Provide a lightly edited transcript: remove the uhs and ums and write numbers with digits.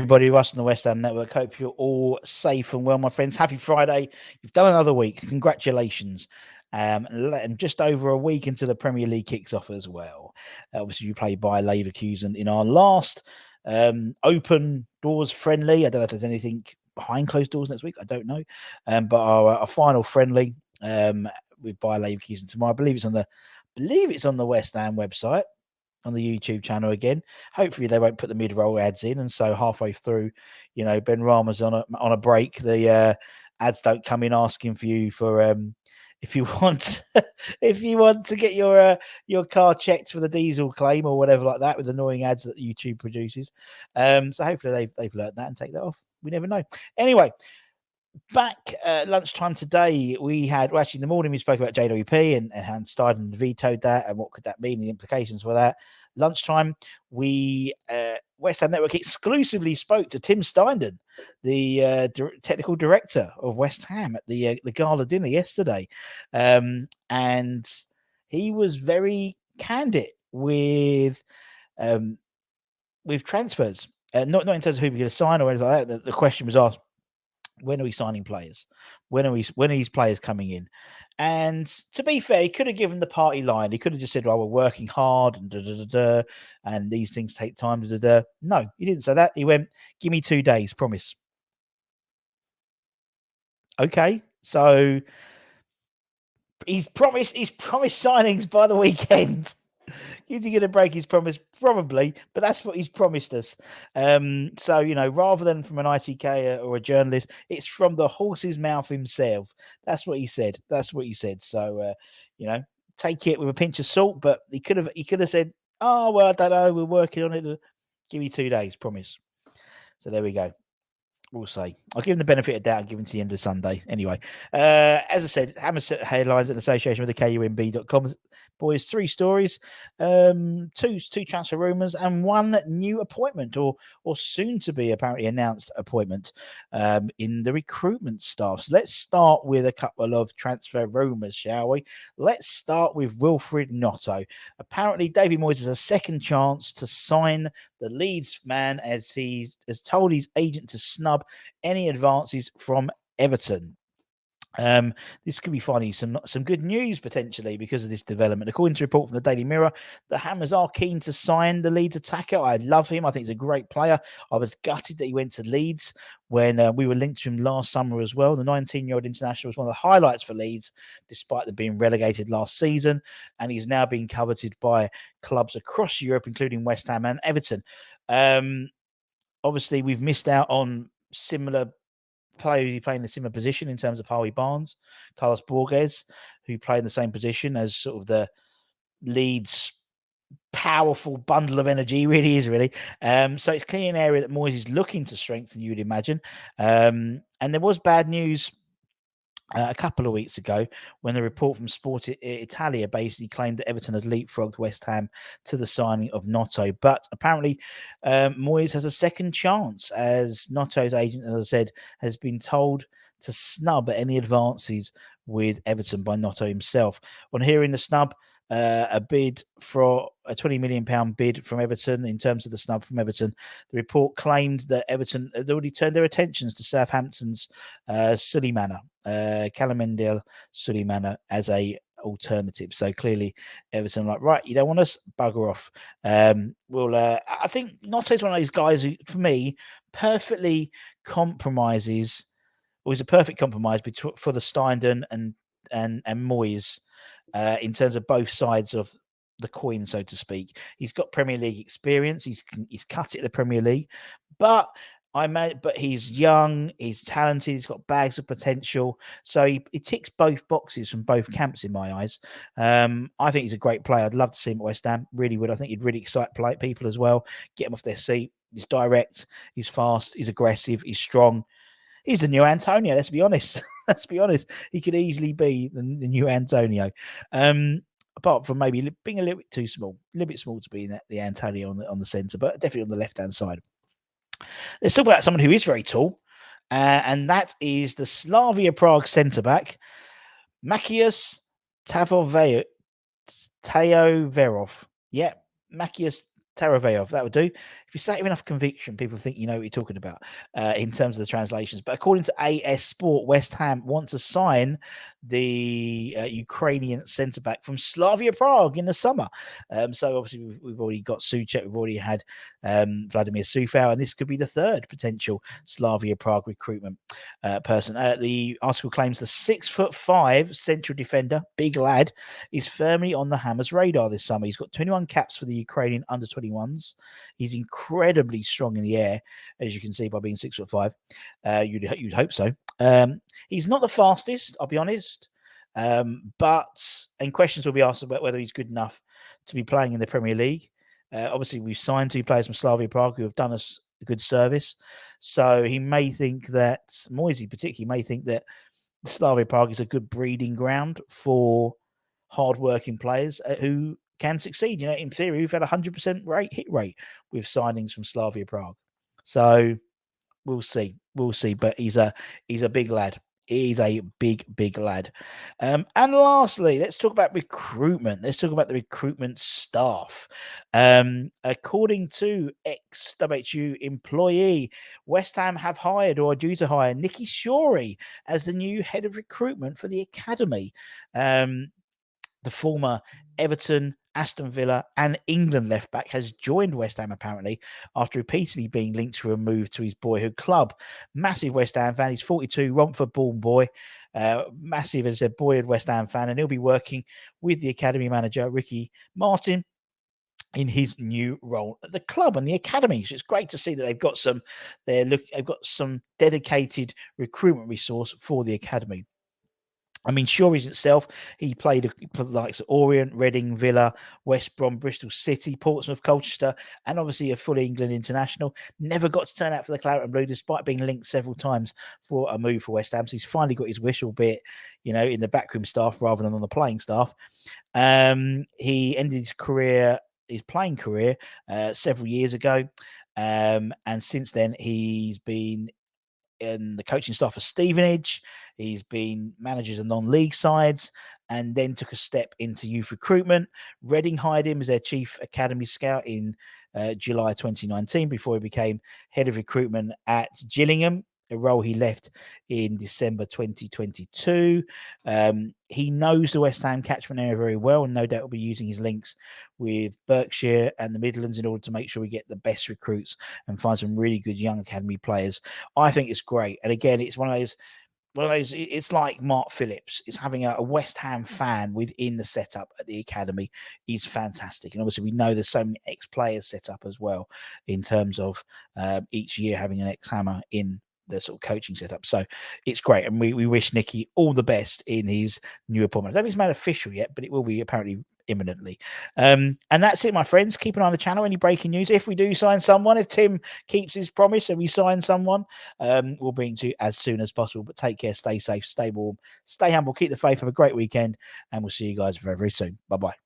everybody, Russ on the West Ham Network. Hope you're all safe and well, my friends. Happy Friday. You've done another week. Congratulations. And just over a week until the Premier League kicks off as well. Obviously, you played by Leverkusen in our last open doors friendly. I don't know if there's anything behind closed doors next week. I don't know. But our final friendly with Bayer Leverkusen tomorrow. I believe it's on the West Ham website, on the YouTube channel again. Hopefully they won't put the mid-roll ads in, and so halfway through, Ben Rama's on a break. The ads don't come in asking for you for if you want to get your car checked for the diesel claim or whatever like that, with annoying ads that YouTube produces. So hopefully they've learned that and take that off. We never know. Anyway, back lunchtime today, we had, in the morning we spoke about JWP and Steiden vetoed that and what could that mean, the implications for that. Lunchtime, we West Ham Network exclusively spoke to Tim Steiden, the technical director of West Ham, at the gala dinner yesterday, and he was very candid with transfers, not in terms of who we're going to sign or anything like that. The question was asked, when are we signing players? When are these players coming in? And to be fair, he could have given the party line. He could have just said, "Oh, we're working hard and and these things take time." No, he didn't say that. He went, "Give me 2 days, promise." Okay, so he's promised signings by the weekend. Is he going to break his promise? Probably, but that's what he's promised us. So, rather than from an ITK or a journalist, it's from the horse's mouth himself. That's what he said. So, take it with a pinch of salt. But he could have said, "Oh, well, I don't know. We're working on it. Give me 2 days, promise." So there we go. We'll say. I'll give him the benefit of doubt and give him to the end of Sunday. Anyway, as I said, Hammer headlines in association with the KUMB.com. Boys, 3 stories, two transfer rumours, and 1 new appointment, or soon to be apparently announced appointment in the recruitment staff. So let's start with a couple of transfer rumours, shall we? Let's start with Wilfried Gnotno. Apparently, David Moyes has a second chance to sign the Leeds man, as he has told his agent to snub any advances from Everton. This could be finding some good news potentially because of this development. According to a report from the Daily Mirror, the Hammers are keen to sign the Leeds attacker. I love him. I think he's a great player. I was gutted that he went to Leeds when we were linked to him last summer as well. The 19-year-old international was one of the highlights for Leeds, despite them being relegated last season, and he's now being coveted by clubs across Europe, including West Ham and Everton. Obviously, we've missed out on similar player who play in a similar position in terms of Harvey Barnes, Carlos Borges, who play in the same position as sort of the Leeds powerful bundle of energy, really is. So it's clearly an area that Moyes is looking to strengthen, you would imagine. And there was bad news a couple of weeks ago when the report from Sport Italia basically claimed that Everton had leapfrogged West Ham to the signing of Gnotno. But apparently Moyes has a second chance, as Gnotno's agent, as I said, has been told to snub any advances with Everton by Gnotno himself. On hearing the snub, a bid for a £20 million bid from Everton, in terms of the snub from Everton, the report claimed that Everton had already turned their attentions to Southampton's Suleimana, Calamendale Suleimana, as a alternative. So clearly Everton are like, right, you don't want us, bugger off. I think Gnotno's one of those guys who, for me, perfectly compromises, or is a perfect compromise for the Steindon and Moyes, in terms of both sides of the coin, so to speak. He's got Premier League experience. He's cut it at the Premier League, but he's young, he's talented, he's got bags of potential. So he ticks both boxes from both camps in my eyes. I think he's a great player. I'd love to see him at West Ham. Really would. I think he'd really excite people as well. Get them off their seat. He's direct, he's fast, he's aggressive, he's strong. He's the new Antonio. Let's be honest. He could easily be the new Antonio. Apart from maybe being a little bit too small, a little bit small to be the Antonio on the centre, but definitely on the left-hand side. Let's talk about someone who is very tall, and that is the Slavia Prague centre-back, Maciej Tajoverov. Yeah, Maciej Taraveov, that would do. If you say it with enough conviction, people think you know what you're talking about in terms of the translations. But according to AS Sport, West Ham want to sign the Ukrainian centre-back from Slavia Prague in the summer. So obviously we've already got Suchek, we've already had Vladimir Sufau, and this could be the third potential Slavia Prague recruitment person. The article claims the 6'5" central defender, big lad, is firmly on the Hammers' radar this summer. He's got 21 caps for the Ukrainian under-21s. He's incredibly strong in the air, as you can see by being 6'5". You'd hope so. He's not the fastest, I'll be honest, but questions will be asked about whether he's good enough to be playing in the Premier League. Obviously, we've signed 2 players from Slavia Prague who have done us a good service, so he may think that Moisey, particularly, may think that Slavia Prague is a good breeding ground for hard-working players who can succeed. You know, in theory, we've had 100% hit rate with signings from Slavia Prague, so we'll see. But he's a big lad. He's a big lad. And lastly, let's talk about recruitment. Let's talk about the recruitment staff. According to ex-WHU employee, West Ham have hired or are due to hire Nicky Shorey as the new head of recruitment for the academy. The former Everton, Aston Villa, and England left back has joined West Ham apparently after repeatedly being linked to a move to his boyhood club. Massive West Ham fan. He's 42, Romford born boy. Massive, as I said, boyhood West Ham fan, and he'll be working with the academy manager Ricky Martin in his new role at the club and the academy. So it's great to see that they've got some dedicated recruitment resource for the academy. I mean, Shorey's itself, he played for the likes of Orient, Reading, Villa, West Brom, Bristol City, Portsmouth, Colchester, and obviously a full England international. Never got to turn out for the Claret and Blue, despite being linked several times for a move for West Ham. So he's finally got his wish, albeit, you know, in the backroom staff rather than on the playing staff. He ended his playing career several years ago. And since then, he's been in the coaching staff for Stevenage. He's been managers of non-league sides and then took a step into youth recruitment. Reading hired him as their chief academy scout in July 2019 before he became head of recruitment at Gillingham, a role he left in December 2022. He knows the West Ham catchment area very well, and no doubt will be using his links with Berkshire and the Midlands in order to make sure we get the best recruits and find some really good young academy players. I think it's great. And again, it's one of those, it's like Mark Phillips. It's having a West Ham fan within the setup at the academy is fantastic. And obviously we know there's so many ex-players set up as well in terms of each year having an ex-Hammer in the sort of coaching setup. So it's great. And we wish Nicky all the best in his new appointment. I don't think it's made official yet, but it will be apparently imminently. And that's it, my friends. Keep an eye on the channel. Any breaking news? If we do sign someone, if Tim keeps his promise and we sign someone, we'll bring to you as soon as possible. But take care, stay safe, stay warm, stay humble, keep the faith. Have a great weekend, and we'll see you guys very, very soon. Bye-bye.